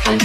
Well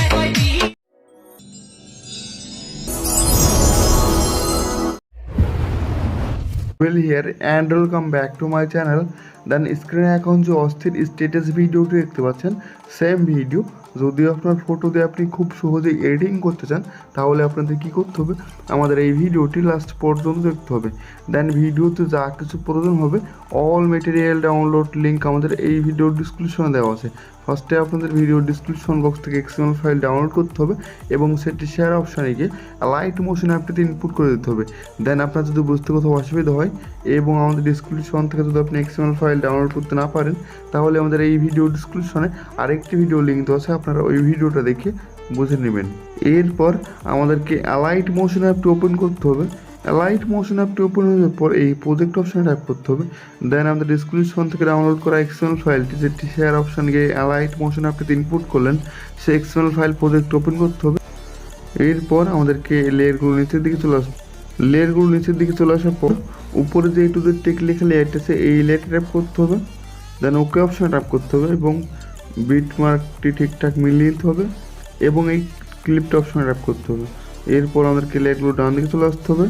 here and welcome back to my channel. Then স্ক্রিনে এখন যে অস্থির স্ট্যাটাস ভিডিওটি দেখতে পাচ্ছেন সেম ভিডিও যদি আপনার ফটো দিয়ে আপনি খুব সহজেই এডিটিং করতে চান তাহলে আপনাদের কী করতে হবে আমাদের এই ভিডিওটি লাস্ট পর্যন্ত দেখতে হবে। দেন ভিডিওতে যা কিছু প্রয়োজন হবে অল মেটেরিয়াল ডাউনলোড লিঙ্ক আমাদের এই ভিডিওর ডিসক্রিপশনে দেওয়া আছে। ফার্স্টে আপনাদের ভিডিও ডিসক্রিপশন বক্স থেকে এক্সএমএল ফাইল ডাউনলোড করতে হবে এবং সেটি শেয়ার অপশানে গিয়ে লাইট মোশন অ্যাপটিতে ইনপুট করে দিতে হবে। দেন আপনার যদি বুঝতে কোথাও অসুবিধা হয় এবং আমাদের ডিসক্রিপশন থেকে যদি আপনি এক্সএমএল ফাইল ডাউনলোড করতে না পারেন তাহলে আমাদের এই ভিডিও ডিসক্রিপশনে আরেকটি ভিডিও লিঙ্ক দেওয়া আছে, আপনারা ওই ভিডিওটা দেখে বুঝে নেবেন। এরপর আমাদেরকে অ্যালাইট মোশন অ্যাপটি ওপেন করতে হবে। অ্যালাইট মোশন অ্যাপটি ওপেন হয়ে যাওয়ার পর এই প্রজেক্ট অপশানে ট্যাপ করতে হবে। দেন আমাদের ডিসক্রিপশন থেকে ডাউনলোড করা এক্সএমএল ফাইলটি যেটি শেয়ার অপশান গিয়ে অ্যালাইট মোশন অ্যাপটিতে ইনপুট করলেন সেই এক্সএমএল ফাইল প্রজেক্ট ওপেন করতে হবে। এরপর আমাদেরকে লেয়ারগুলো নিচের দিকে চলে আসবে। লেয়ারগুলো নিচের দিকে চলে আসার পর উপরে যে ATOZTECH লেখা লেয়ারটা আছে এই লেয়ারটা ট্যাপ করতে হবে। দেন ওকে অপশানে ট্যাপ করতে হবে এবং বিট মার্কটি ঠিকঠাক মিলিয়ে নিতে হবে এবং এই ক্লিপটা অপশানে ট্যাপ করতে হবে। এরপর আমাদেরকে লেয়ারগুলো ডান দিকে চলে আসতে হবে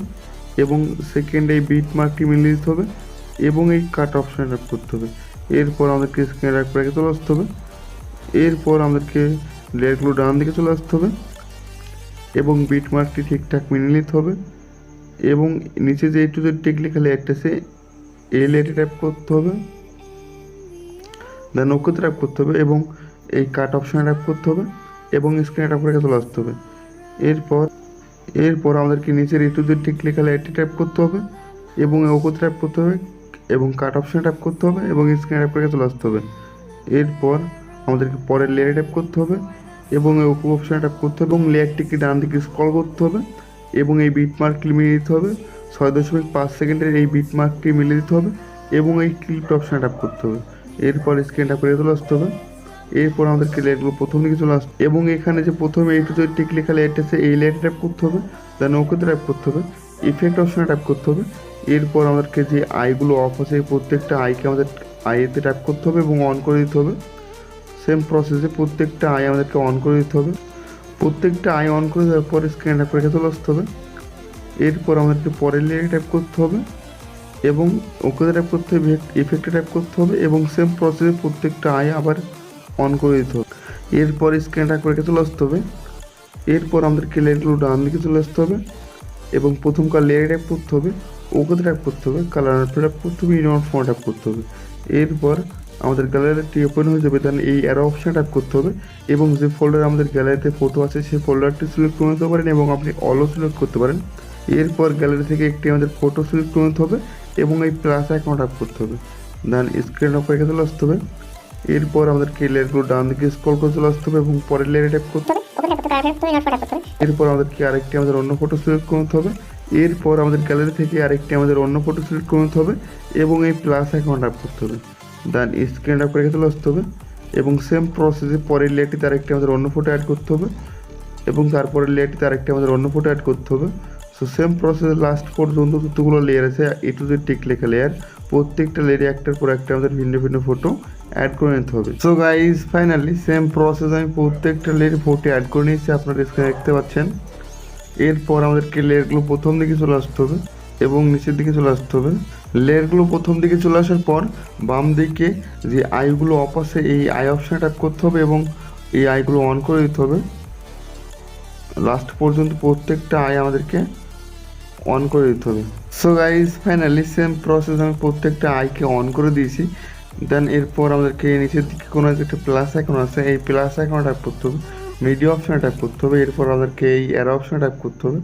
এবং সেকেন্ড এই বিট মার্কটি মিলিয়ে দিতে হবে এবং এই কাট অপশানে ট্যাপ করতে হবে। এরপর আমাদেরকে স্ক্রিনে ট্যাপ করে চলে আসতে হবে। এরপর আমাদেরকে লেয়ারগুলো ডান দিকে চলে আসতে হবে এবং বিট মার্কটি ঠিকঠাক মিলিয়ে নিতে হবে এবং নিচে যে ATOZTECH লেখা লেয়ারটা আছে এই লেয়ারটি ট্যাপ করতে হবে। দেন ওকে ট্যাপ করতে হবে এবং এই কাট অপশানে ট্যাপ করতে হবে এবং স্ক্রিনে ট্যাপ করে চলে আসতে হবে। এরপর আমাদেরকে নিচের ATOZTECH লেখা লেয়ারটি ট্যাপ করতে হবে এবং ওকে ট্যাপ করতে হবে এবং কাট অপশানে ট্যাপ করতে হবে এবং স্ক্রিনে ট্যাপ করে চলে আসতে হবে। এরপর আমাদেরকে পরের লেয়ারে ট্যাপ করতে হবে এবং এই ওকে অপশানে ট্যাপ করতে হবে এবং লেয়ারটিকে ডান দিকে স্ক্রল করতে হবে এবং এই বিট মার্কটি মিলিয়ে দিতে হবে 6.5 সেকেন্ডের এই বিট মার্কটি মিলিয়ে দিতে হবে এবং এই ক্লিপ অপশানে ট্যাপ করতে হবে। এরপর স্ক্রিন ট্যাপ করে চলে আসতে হবে। এরপর আমাদেরকে লেয়ারগুলো প্রথম দিকে চলে আসতে এবং এখানে যে প্রথমে ATOZTECH লেখা লেয়ারটা আছে এই লেয়ারটা ট্যাপ করতে হবে। দেন ওকেতে ট্যাপ করতে হবে, ইফেক্ট অপশানে ট্যাপ করতে হবে। এরপর আমাদেরকে যে আইগুলো অফ আছে প্রত্যেকটা আইকে আমাদের আইতে ট্যাপ করতে হবে এবং অন করে দিতে হবে। সেম প্রসেসে প্রত্যেকটা আই আমাদেরকে অন করে দিতে হবে। প্রত্যেকটা আই অন করে দেওয়ার পর স্ক্রিন ট্যাপ করে চলে আসতে হবে। এরপর আমাদেরকে পরের লেয়ারে ট্যাপ করতে হবে এবং ওকে ট্যাপ করতে হবে, ইফেক্টে ট্যাপ করতে হবে এবং সেম প্রসেসে প্রত্যেকটা আই আবার অন করে দিতে হবে। এরপর স্ক্রিন ট্যাপ করে চলে আসতে হবে। এরপর আমাদেরকে লেয়ারগুলো ডান দিকে চলে আসতে হবে এবং প্রথমকার লেয়ারে ট্যাপ করতে হবে, ওকে ট্যাপ করতে হবে, কালার ট্যাপ করতে হবে, ইনওয়ার্ড ফোন ট্যাপ করতে হবে। এরপর আমাদের গ্যালারিটি ওপেন হয়ে যাবে। দেন এই অ্যারো অপশানে ট্যাপ করতে হবে এবং যে ফোল্ডার আমাদের গ্যালারিতে ফটো আছে সেই ফোল্ডারটি সিলেক্ট করে নিতে পারেন এবং আপনি অলও সিলেক্ট করতে পারেন। এরপর গ্যালারি থেকে একটি আমাদের ফটো সিলেক্ট করে নিতে হবে এবং এই প্লাস আইকনে ট্যাপ করতে হবে। দেন স্ক্রিন অফ রেখে চলে আসতে হবে। এরপর আমাদেরকে লেয়ারগুলো ডান দিকে স্ক্রল করে চলে আসতে হবে এবং পরের লেয়ারে ট্যাপ করতে হবে। এরপর আমাদেরকে আরেকটি আমাদের অন্য ফটো সিলেক্ট করে নিতে হবে। এরপর আমাদের গ্যালারি থেকে আরেকটি আমাদের অন্য ফটো সিলেক্ট করে নিতে হবে এবং এই প্লাস আইকনে ট্যাপ করতে হবে। দেন স্ক্রিন ট্যাপ করে চলে আসতে হবে এবং সেম প্রসেসে পরের লেয়ারটিতে আরেকটি আমাদের অন্য ফটো অ্যাড করতে হবে এবং তারপরের লেয়ারটিতে আরেকটি আমাদের অন্য ফটো অ্যাড করতে হবে। সো সেম প্রসেসে লাস্ট পর্যন্ত যতগুলো লেয়ার আছে ATOZTECH লেখা লেয়ার প্রত্যেকটা লেয়ারে একটার পর একটা আমাদের ভিন্ন ভিন্ন ফটো অ্যাড করে নিতে হবে। So guys finally same process আমি প্রত্যেকটা লেয়ারে ফটো অ্যাড করে নিয়েছি, আপনারা স্ক্রিনে দেখতে পাচ্ছেন। এরপর আমাদেরকে লেয়ারগুলো প্রথম দিকে চলে আসতে হবে এবং নিচের দিকে চলে আসতে হবে। লেয়ারগুলো প্রথম দিকে চলে আসার পর বাম দিকে যে আইগুলো অফ আছে এই আই অপশানে ট্যাপ করতে হবে এবং এই আইগুলো অন করে দিতে হবে। লাস্ট পর্যন্ত প্রত্যেকটা আই আমাদেরকে অন করে দিতে হবে। So guys finally same process আমি প্রত্যেকটা আইকে অন করে দিয়েছি। দেন এরপর আমাদেরকে নিচের দিকে কোনো একটা প্লাস আইকন আছে এই প্লাস আইকনে ট্যাপ করতে হবে, মিডিয়া অপশানে ট্যাপ করতে হবে। এরপর আমাদেরকে এই অ্যারো অপশানে ট্যাপ করতে হবে।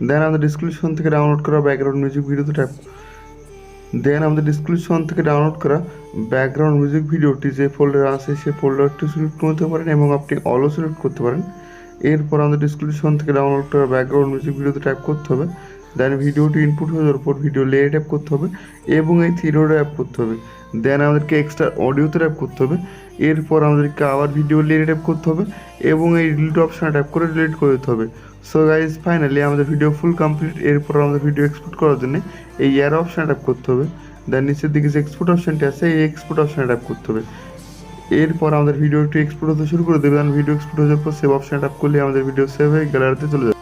দেন আমাদের ডিসক্রিপশন থেকে ডাউনলোড করা ব্যাকগ্রাউন্ড মিউজিক ভিডিওতে ভিডিওটি যে ফোল্ডারে আছে সেই ফোল্ডারটি সিলেক্ট করতে পারেন এবং আপনি অলও সিলেক্ট করতে পারেন। এরপর আমাদের ডিসক্রিপশন থেকে ডাউনলোড করা ব্যাকগ্রাউন্ড মিউজিক ভিডিওতে ট্যাপ করতে হবে। দেন ভিডিওটি ইনপুট হয়ে যাওয়ার পর ভিডিও লেয়ারে ট্যাপ করতে হবে এবং এই থ্রিডোরে ট্যাপ করতে হবে। দেন আমাদেরকে এক্সট্রা অডিওতে ট্যাপ করতে হবে। এরপর আমাদেরকে আবার ভিডিও লেয়ারে ট্যাপ করতে হবে এবং এই ডিলিট অপশানে ট্যাপ করে ডিলিট করে দিতে হবে। সো গাইজ ফাইনালি আমাদের ভিডিও ফুল কমপ্লিট। এরপর আমাদের ভিডিও এক্সপোর্ট করার জন্য এই অ্যারো অপশানে ট্যাপ করতে হবে। দেন নিচের দিকে যে এক্সপোর্ট অপশানটি আছে এই এক্সপোর্ট অপশানে ট্যাপ করতে হবে। এরপর আমাদের ভিডিও একটু এক্সপোর্ট হতে শুরু করে দেবে, ভিডিও এক্সপোর্ট হওয়ার পর সেভ অপশানে ট্যাপ করলে আমাদের ভিডিও সেভ হয়ে গ্যালারিতে চলে যাবে।